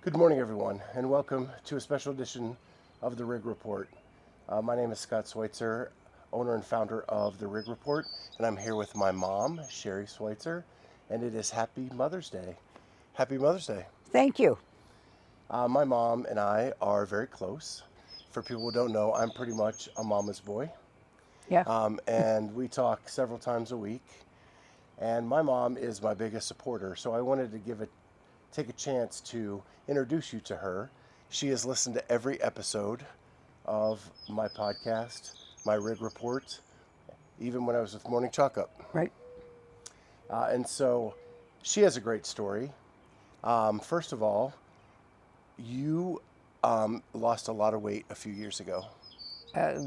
Good morning, everyone, and welcome to a special edition of the Rig Report. My name is Scott Switzer, owner and founder of the Rig Report, and I'm here with my mom, Sherry Switzer, and it is Happy Mother's Day. Happy Mother's Day. Thank you. My mom and I are very close. For people who don't know, I'm pretty much a mama's boy, Yeah. and we talk several times a week. And my mom is my biggest supporter, so I wanted to take a chance to introduce you to her. She has listened to every episode of my podcast, my Rig Report, even when I was with Morning Chalk Up. Right. And so she has a great story. First of all, you lost a lot of weight a few years ago.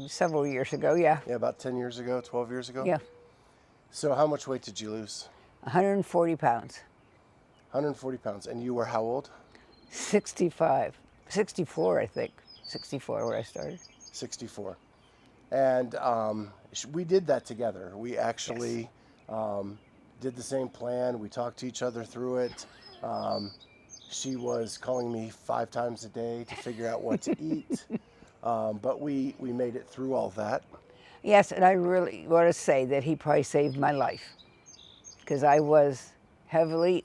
Several years ago, yeah. Yeah, about 10 years ago, 12 years ago? Yeah. So how much weight did you lose? 140 pounds. 140 pounds. And you were how old? 65. 64, I think. 64 where I started. 64. And we did that together. We actually did the same plan. We talked to each other through it. She was calling me 5 times a day to figure out what to eat. But we made it through all that. Yes, and I really want to say that he probably saved my life because I was heavily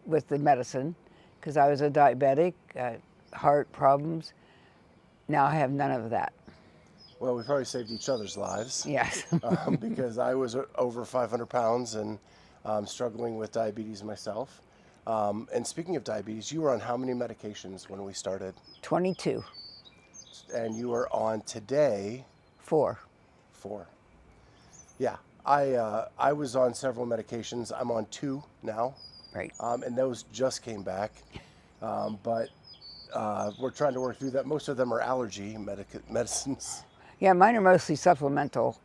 with the medicine because I was a diabetic, heart problems. Now I have none of that. Well, we probably saved each other's lives. Yes. Because I was over 500 pounds and struggling with diabetes myself. And speaking of diabetes, you were on how many medications when we started? 22. And you are on today? 4. 4. Yeah, I was on several medications. I'm on 2 now. Right. And those just came back. But we're trying to work through that. Most of them are allergy medicines. Yeah, mine are mostly supplemental.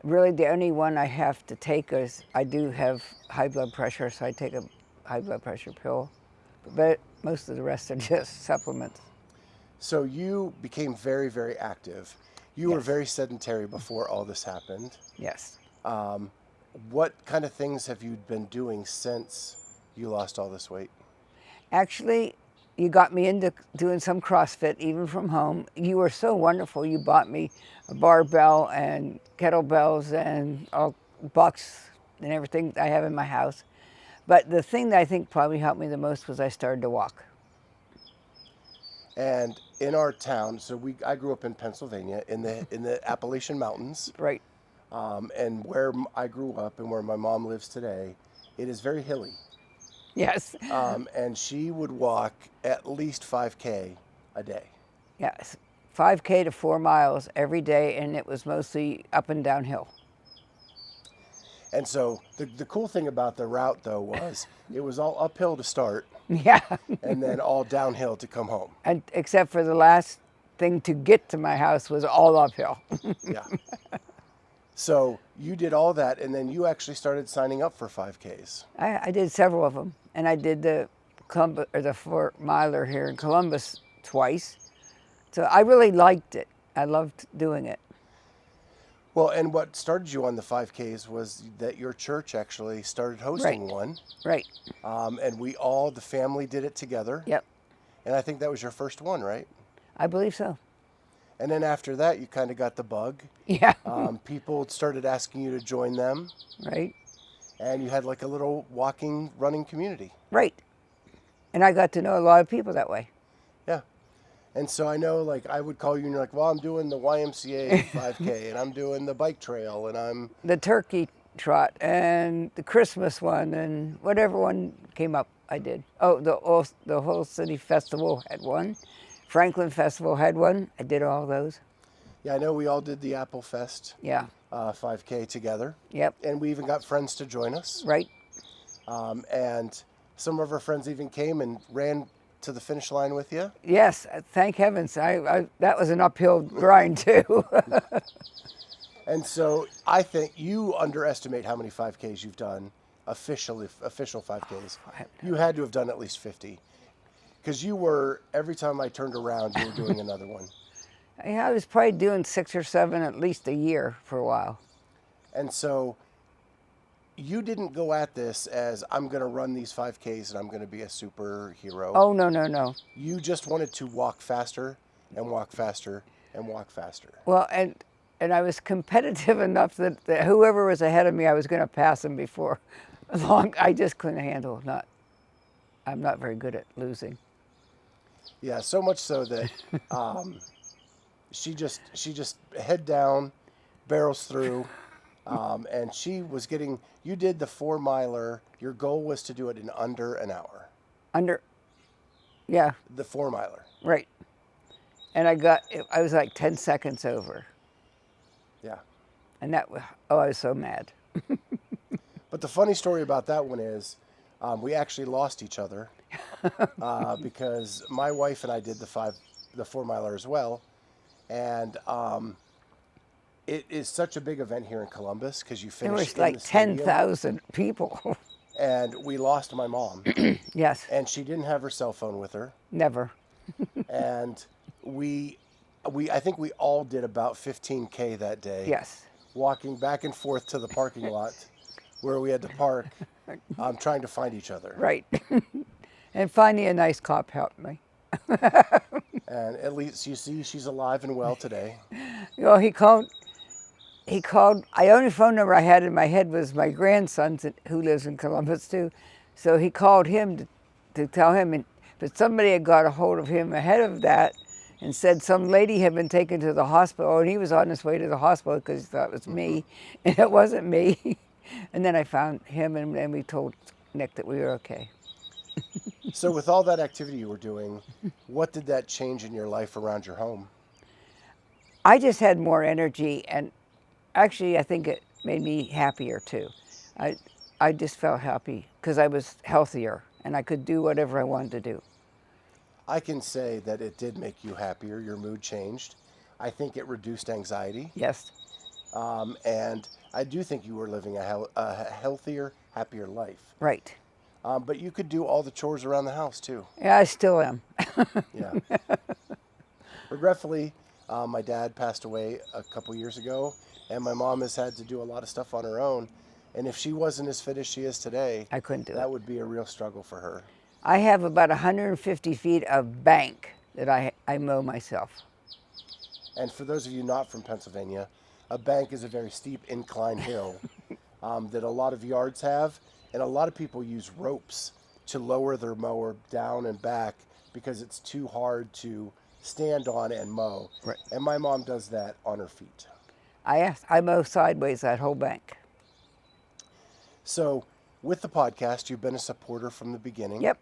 Really, the only one I have to take is I do have high blood pressure, so I take a high blood pressure pill. But most of the rest are just supplements. So you became very, very active. You were Yes. very sedentary before all this happened. Yes. What kind of things have you been doing since you lost all this weight? Actually, you got me into doing some CrossFit, even from home. You were so wonderful. You bought me a barbell and kettlebells and all bucks and everything I have in my house. But the thing that I think probably helped me the most was I started to walk. And in our town, I grew up in Pennsylvania in the Appalachian Mountains, Right. and where I grew up and where my mom lives today, it is very hilly. Yes. And she would walk at least 5K a day. Yes. 5K to 4 miles every day, and it was mostly up and downhill. And so the cool thing about the route, though, was it was all uphill to start Yeah. and then all downhill to come home. And except for the last thing to get to my house was all uphill. Yeah. So you did all that, and then you actually started signing up for 5Ks. I did several of them, and I did the 4 miler here in Columbus twice. So I really liked it. I loved doing it. Well, and what started you on the 5Ks was that your church actually started hosting Right. one. Right. And the family did it together. Yep. And I think that was your first one, right? I believe so. And then after that, you kind of got the bug. Yeah. People started asking you to join them, Right. and you had like a little walking, running community. Right. And I got to know a lot of people that way. Yeah. And so I know, like, I would call you and you're like, well, I'm doing the YMCA 5K, and I'm doing the bike trail, and I'm... The turkey trot and the Christmas one and whatever one came up, I did. Oh, the whole city festival had one. Franklin Festival had one. I did all those. Yeah, I know we all did the Apple Fest Yeah. 5K together. Yep. And we even got friends to join us. Right. And some of our friends even came and ran to the finish line with you. Yes. Thank heavens. That was an uphill grind too. And so I think you underestimate how many 5Ks you've done, official 5Ks. You had to have done at least 50. Because every time I turned around, you were doing another one. Yeah, I was probably doing 6 or 7 at least a year for a while. And so you didn't go at this as I'm going to run these 5Ks and I'm going to be a superhero. Oh, no, no, no. You just wanted to walk faster and walk faster and walk faster. Well, and I was competitive enough that whoever was ahead of me, I was going to pass them before long. I just couldn't handle I'm not very good at losing. Yeah, so much so that she just head down, barrels through, and she was getting. You did the 4 miler. Your goal was to do it in under an hour. Yeah, The 4 miler. right. And I was like 10 seconds over. Yeah. And I was so mad. But the funny story about that one is, we actually lost each other because my wife and I did the 4 miler as well, and it is such a big event here in Columbus because you There finish was in like the stadium, 10,000 people. and we lost my mom, Yes, and she didn't have her cell phone with her, never. and I think we all did about 15K that day. Yes, Walking back and forth to the parking lot where we had to park, trying to find each other. right. And finding a nice cop helped me. And at least you see she's alive and well today. You know, he called. The only phone number I had in my head was my grandson's, who lives in Columbus too. So he called him to tell him, but somebody had got a hold of him ahead of that and said some lady had been taken to the hospital, and he was on his way to the hospital because he thought it was me, and it wasn't me. And then I found him, and then we told Nick that we were okay. So with all that activity you were doing, what did that change in your life around your home? I just had more energy, and actually I think it made me happier too. I just felt happy because I was healthier and I could do whatever I wanted to do. I can say that it did make you happier. Your mood changed. I think it reduced anxiety. Yes. And I do think you were living a healthier, happier life. Right. But you could do all the chores around the house too. Yeah, I still am. Yeah. Regretfully, my dad passed away a couple years ago, and my mom has had to do a lot of stuff on her own. And if she wasn't as fit as she is today, I couldn't do it. that would be a real struggle for her. I have about 150 feet of bank that I mow myself. And for those of you not from Pennsylvania, a bank is a very steep incline hill that a lot of yards have, and a lot of people use ropes to lower their mower down and back because it's too hard to stand on and mow. Right. And my mom does that on her feet. I mow sideways that whole bank. So with the podcast, you've been a supporter from the beginning. Yep.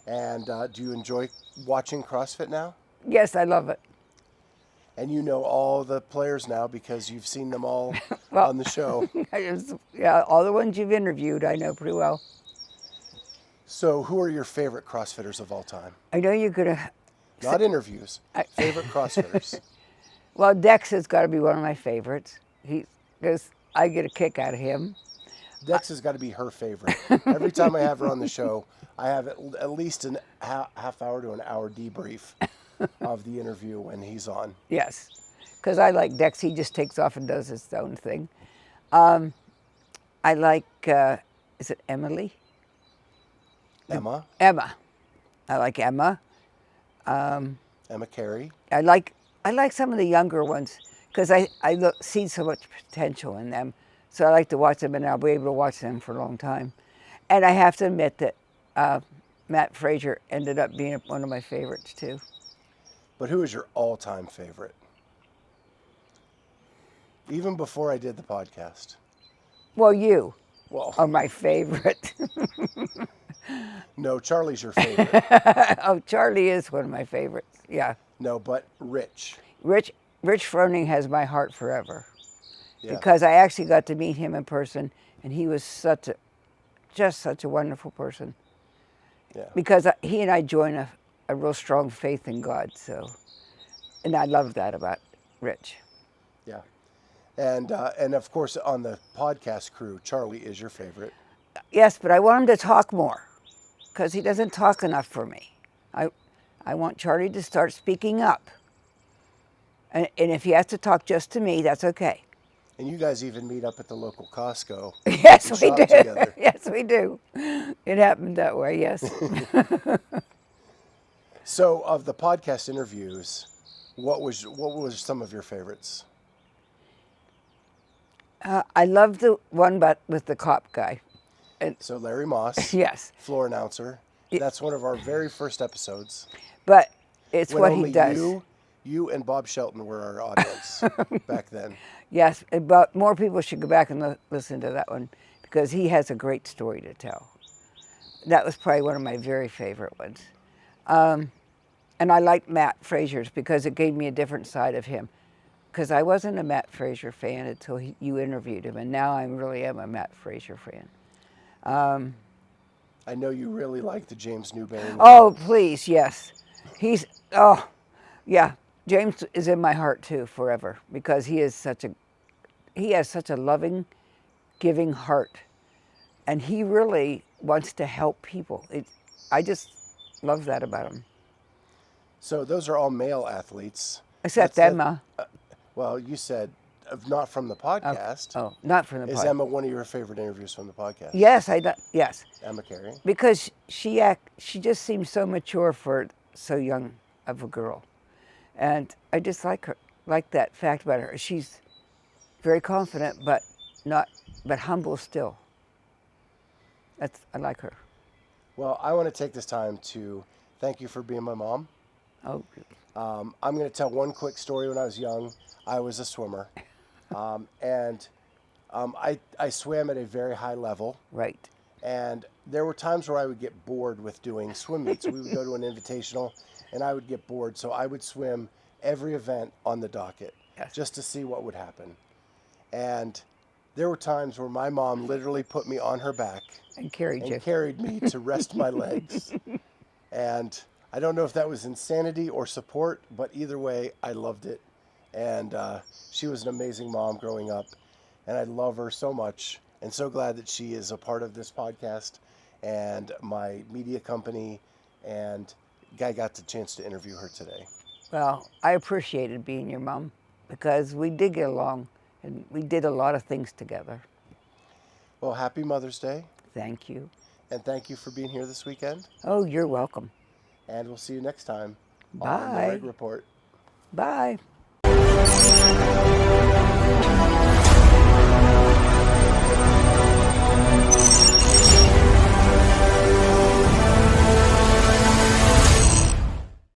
And do you enjoy watching CrossFit now? Yes, I love it. And you know all the players now because you've seen them all Well, on the show. Yeah, all the ones you've interviewed, I know pretty well. So who are your favorite CrossFitters of all time? I know you're gonna. Not interviews. Favorite CrossFitters. Well, Dex has got to be one of my favorites. Because I get a kick out of him. Dex has got to be her favorite. Every time I have her on the show, I have at least a half hour to an hour debrief of the interview when he's on. Yes, because I like Dex. He just takes off and does his own thing. I like, is it Emily? Emma. Emma. I like Emma. Emma Carey. I like some of the younger ones because I see so much potential in them. So I like to watch them, and I'll be able to watch them for a long time. And I have to admit that Matt Frazier ended up being one of my favorites too. But who is your all-time favorite? Even before I did the podcast. Well, you Well, are my favorite. no, Charlie's your favorite. Oh, Charlie is one of my favorites. Yeah. No, but Rich. Rich Froning has my heart forever. Yeah. Because I actually got to meet him in person, and he was just such a wonderful person. Yeah. Because he and I join a real strong faith in God, and I love that about Rich. Yeah. And of course, on the podcast crew, Charlie is your favorite. Yes, but I want him to talk more, because he doesn't talk enough for me. I want Charlie to start speaking up. And if he has to talk just to me, that's okay. And you guys even meet up at the local Costco Yes, and we shop do. together. Yes, we do. It happened that way, yes. So, of the podcast interviews, what was some of your favorites? I love the one but with the cop guy. And So, Larry Moss, yes, floor announcer. it- That's one of our very first episodes but it's when what he only does. you and Bob Shelton were our audience back then. Yes, but more people should go back and listen to that one because he has a great story to tell. That was probably one of my very favorite ones. And I liked Matt Fraser's because it gave me a different side of him. Because I wasn't a Matt Fraser fan until you interviewed him, and now I really am a Matt Fraser fan. I know you really like the James Newberry. Oh, please, yes. He's, oh, yeah. James is in my heart too forever because he has such a loving, giving heart. And he really wants to help people. I just love that about him. So those are all male athletes. Except That's Emma. Well, you said not from the podcast. Oh, not from the Is podcast. Emma one of your favorite interviews from the podcast? Yes, yes. Emma Carey. Because she just seems so mature for so young of a girl. And I just like that fact about her. She's very confident, but humble still. I like her. Well, I want to take this time to thank you for being my mom. Oh, I'm going to tell one quick story. When I was young, I was a swimmer. And I swam at a very high level. right. And there were times where I would get bored with doing swim meets. We would go to an invitational, and I would get bored. So I would swim every event on the docket Yes. just to see what would happen. And there were times where my mom literally put me on her back And carried you. and carried me to rest my legs. And I don't know if that was insanity or support, but either way, I loved it. And she was an amazing mom growing up, and I love her so much, and so glad that she is a part of this podcast and my media company, and I got the chance to interview her today. Well, I appreciated being your mom because we did get along and we did a lot of things together. Well, happy Mother's Day, Thank you. and thank you for being here this weekend, Oh, you're welcome. and we'll see you next time on the Bye. Reg Report. Bye.